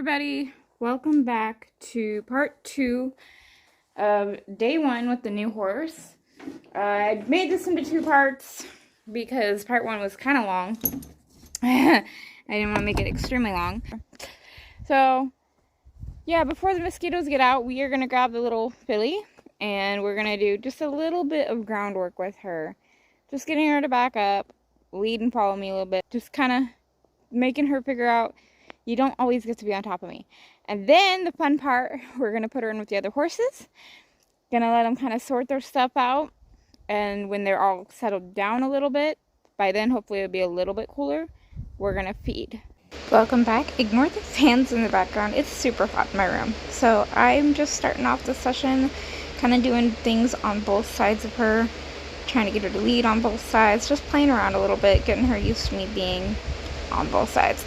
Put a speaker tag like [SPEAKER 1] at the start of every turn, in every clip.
[SPEAKER 1] everybody, welcome back to part 2 of day 1 with the new horse. I made this into 2 parts because part 1 was kind of long. I didn't want to make it extremely long. So yeah, before the mosquitoes get out, we are going to grab the little filly and we're going to do just a little bit of groundwork with her. Just getting her to back up, lead and follow me a little bit, just kind of making her figure out you don't always get to be on top of me. And then the fun part, we're going to put her in with the other horses. Gonna let them kind of sort their stuff out. And when they're all settled down a little bit, by then hopefully it'll be a little bit cooler, we're going to feed. Welcome back. Ignore the fans in the background. It's super hot in my room. So I'm just starting off the session, kind of doing things on both sides of her. Trying to get her to lead on both sides. Just playing around a little bit, getting her used to me being on both sides.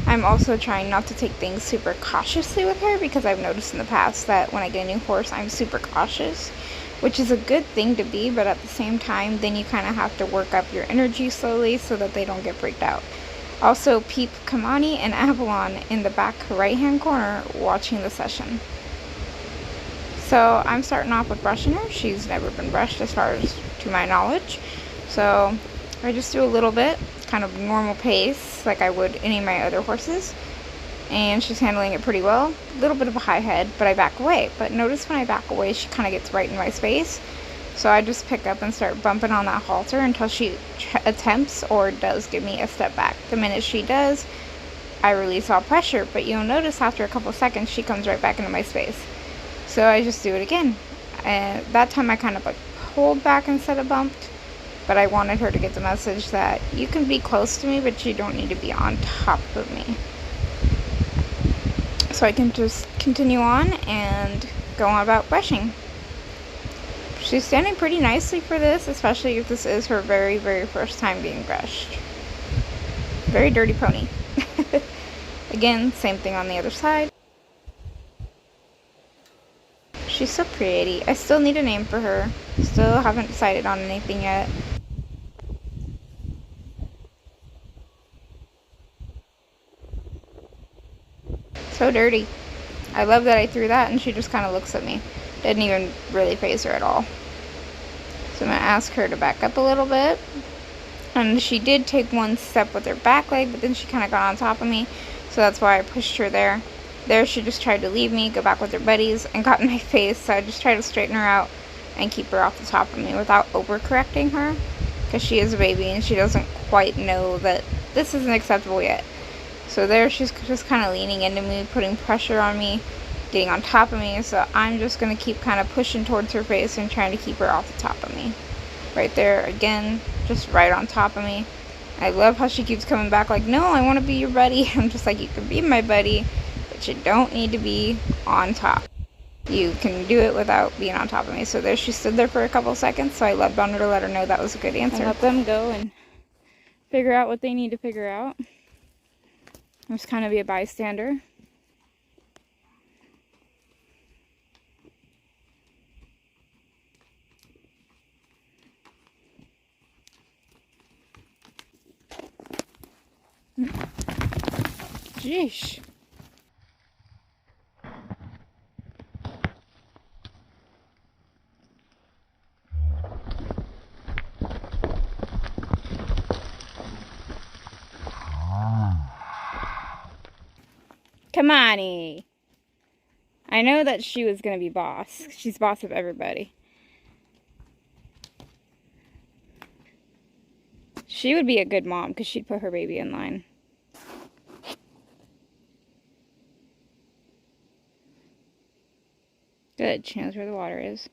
[SPEAKER 1] I'm also trying not to take things super cautiously with her because I've noticed in the past that when I get a new horse, I'm super cautious, which is a good thing to be, but at the same time, then you kind of have to work up your energy slowly so that they don't get freaked out. Also, peep Kamani and Avalon in the back right-hand corner watching the session. So I'm starting off with brushing her. She's never been brushed as far as to my knowledge. So I just do a little bit, kind of normal pace like I would any of my other horses, and she's handling it pretty well. A little bit of a high head, but I back away. But notice when I back away, she kind of gets right in my space, so I just pick up and start bumping on that halter until she attempts or does give me a step back. The minute she does, I release all pressure, but you'll notice after a couple seconds she comes right back into my space. So I just do it again, and that time I kind of like pulled back instead of bumped. But I wanted her to get the message that you can be close to me, but you don't need to be on top of me. So I can just continue on and go on about brushing. She's standing pretty nicely for this, especially if this is her very, very first time being brushed. Very dirty pony. Again, same thing on the other side. She's so pretty. I still need a name for her. Still haven't decided on anything yet. So dirty. I love that I threw that and she just kind of looks at me. Didn't even really faze her at all. So I'm going to ask her to back up a little bit. And she did take one step with her back leg, but then she kind of got on top of me. So that's why I pushed her there. There she just tried to leave me, go back with her buddies, and got in my face. So I just tried to straighten her out and keep her off the top of me without overcorrecting her. Because she is a baby and she doesn't quite know that this isn't acceptable yet. So there she's just kind of leaning into me, putting pressure on me, getting on top of me. So I'm just going to keep kind of pushing towards her face and trying to keep her off the top of me. Right there, again, just right on top of me. I love how she keeps coming back like, no, I want to be your buddy. I'm just like, you can be my buddy, but you don't need to be on top. You can do it without being on top of me. So there she stood there for a couple seconds, so I loved on her to let her know that was a good answer. I let them go and figure out what they need to figure out. Just kind of be a bystander. Jeesh. Kamani. I know that she was going to be boss. She's boss of everybody. She would be a good mom because she'd put her baby in line. Good. She knows where the water is.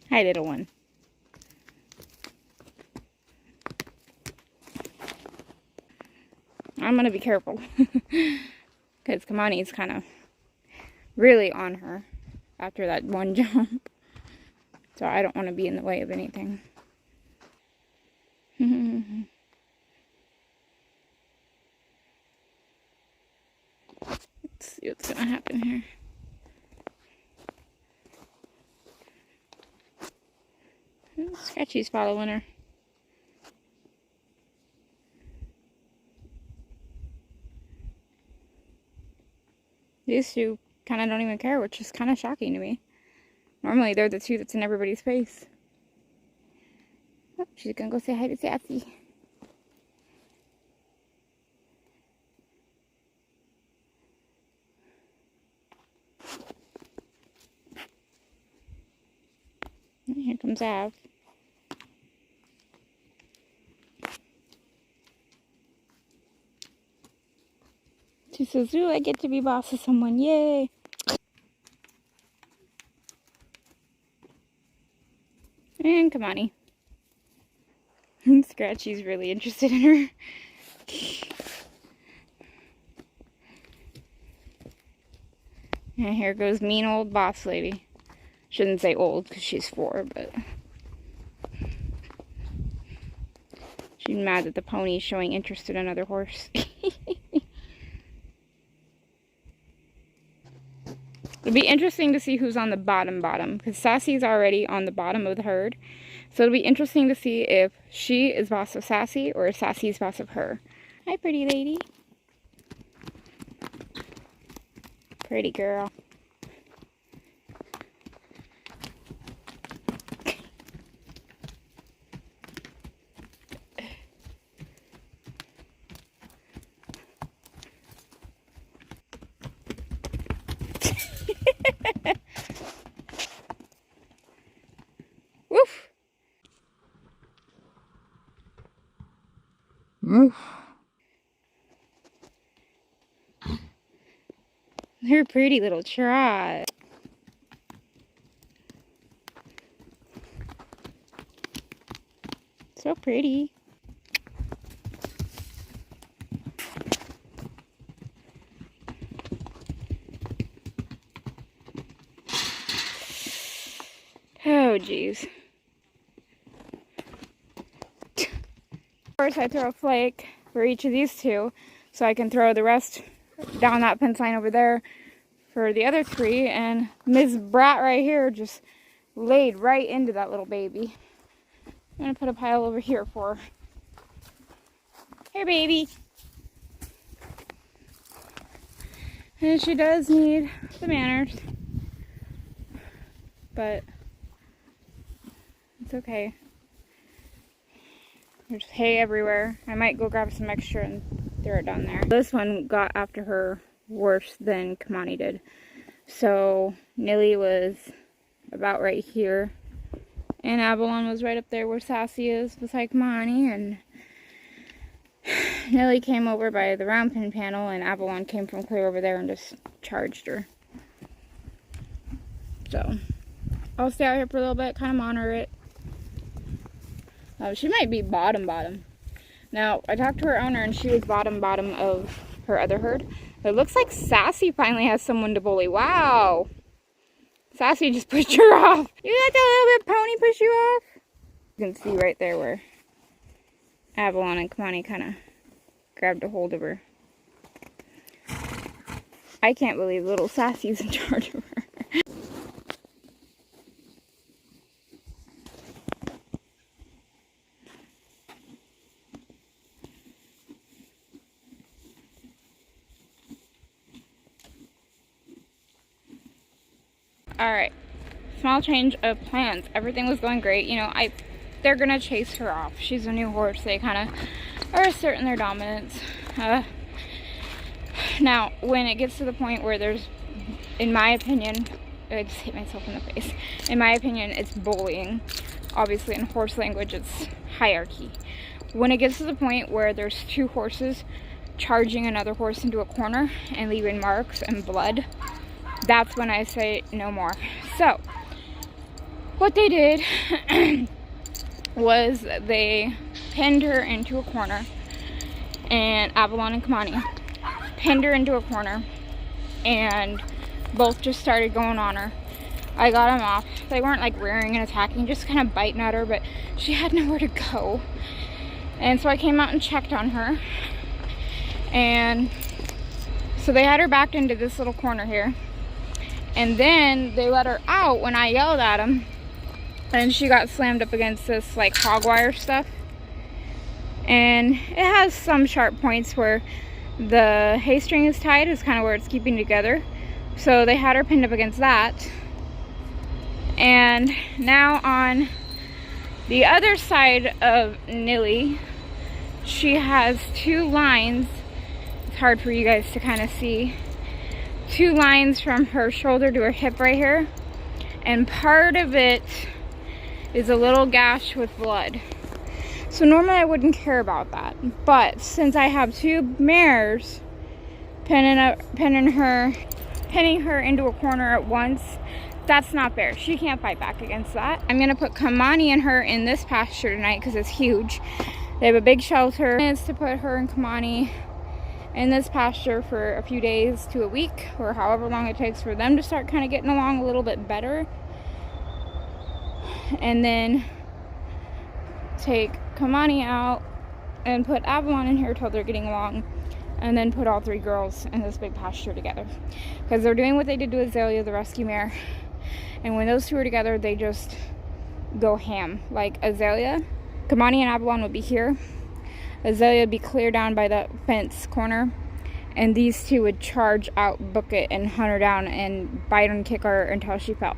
[SPEAKER 1] Hi, little one. I'm going to be careful. Because Kamani's kind of really on her after that one jump. So I don't want to be in the way of anything. Let's see what's going to happen here. Scratchy's following her. These two kind of don't even care, which is kind of shocking to me. Normally, they're the two that's in everybody's face. Oh, she's gonna go say hi to Sassy. And here comes Av. She says, ooh, I get to be boss of someone, yay! And Kamani. Scratchy's really interested in her. And here goes mean old boss lady. Shouldn't say old because she's 4, but she's mad that the pony's showing interest in another horse. It'll be interesting to see who's on the bottom, because Sassy's already on the bottom of the herd. So it'll be interesting to see if she is boss of Sassy or if Sassy's boss of her. Hi, pretty lady. Pretty girl. Woof. Woof. Her pretty little trot. So pretty. Oh, jeez. Of course, I throw a flake for each of these two, so I can throw the rest down that fence line over there for the other 3, and Ms. Brat right here just laid right into that little baby. I'm gonna put a pile over here for her. Here, baby. And she does need the manners, but it's okay. There's hay everywhere. I might go grab some extra and throw it down there. This one got after her worse than Kamani did. So Nilly was about right here, and Avalon was right up there where Sassy is beside Kamani, and Nilly came over by the round pin panel, and Avalon came from clear over there and just charged her. So I'll stay out here for a little bit, kind of monitor it. She might be bottom. Now, I talked to her owner, and she was bottom of her other herd. But it looks like Sassy finally has someone to bully. Wow! Sassy just pushed her off. You let that little bit pony push you off? You can see right there where Avalon and Kamani kind of grabbed a hold of her. I can't believe little Sassy's in charge of her. Alright, small change of plans. Everything was going great. You know, they're gonna chase her off. She's a new horse. They kind of are asserting their dominance. Now, when it gets to the point where there's, in my opinion, I just hit myself in the face. In my opinion, it's bullying. Obviously, in horse language, it's hierarchy. When it gets to the point where there's 2 horses charging another horse into a corner and leaving marks and blood, that's when I say no more. So, what they did was they pinned her into a corner, and Avalon and Kamani pinned her into a corner, and both just started going on her. I got them off. They weren't like rearing and attacking, just kind of biting at her, but she had nowhere to go. And so I came out and checked on her, and so they had her backed into this little corner here. And then they let her out when I yelled at them, and she got slammed up against this like hog wire stuff. And it has some sharp points where the hay string is tied, is kind of where it's keeping together. So they had her pinned up against that. And now on the other side of Nilly, she has 2 lines. It's hard for you guys to kind of see. 2 lines from her shoulder to her hip right here. And part of it is a little gash with blood. So normally I wouldn't care about that. But since I have 2 mares pinning her into a corner at once, that's not fair. She can't fight back against that. I'm gonna put Kamani and her in this pasture tonight because it's huge. They have a big shelter. It's to put her and Kamani in this pasture for a few days to a week, or however long it takes for them to start kind of getting along a little bit better. And then take Kamani out and put Avalon in here till they're getting along. And then put all 3 girls in this big pasture together. Because they're doing what they did to Azalea, the rescue mare. And when those 2 are together, they just go ham. Like Azalea, Kamani and Avalon would be here. Azalea would be clear down by that fence corner. And these 2 would charge out, book it, and hunt her down and bite and kick her until she fell.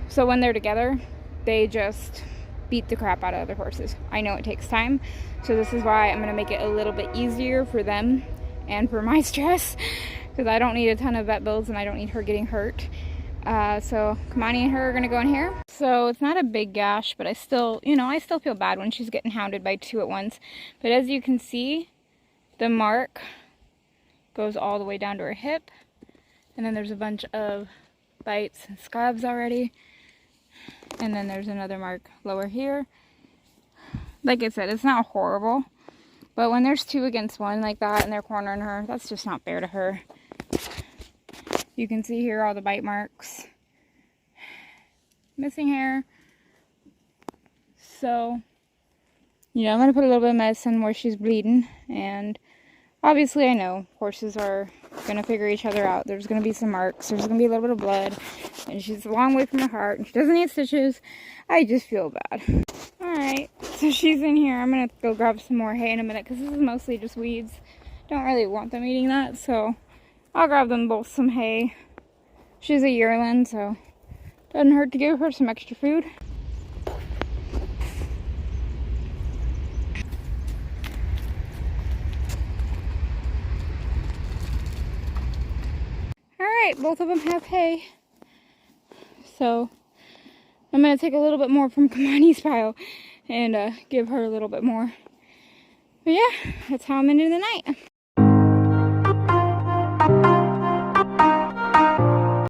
[SPEAKER 1] So when they're together, they just beat the crap out of other horses. I know it takes time. So this is why I'm going to make it a little bit easier for them and for my stress. Because I don't need a ton of vet bills and I don't need her getting hurt. So Kamani and her are going to go in here. So it's not a big gash, but I still, I still feel bad when she's getting hounded by 2 at once. But as you can see, the mark goes all the way down to her hip. And then there's a bunch of bites and scabs already. And then there's another mark lower here. Like I said, it's not horrible. But when there's 2 against 1 like that and they're cornering her, that's just not fair to her. You can see here all the bite marks. Missing hair. So, I'm going to put a little bit of medicine where she's bleeding. And obviously I know horses are going to figure each other out. There's going to be some marks. There's going to be a little bit of blood. And she's a long way from her heart. And she doesn't need stitches. I just feel bad. Alright, so she's in here. I'm going to go grab some more hay in a minute because this is mostly just weeds. Don't really want them eating that, so I'll grab them both some hay. She's a yearling, so doesn't hurt to give her some extra food. Alright, both of them have hay. So I'm going to take a little bit more from Kamani's pile and give her a little bit more. But yeah, that's how I'm into the night.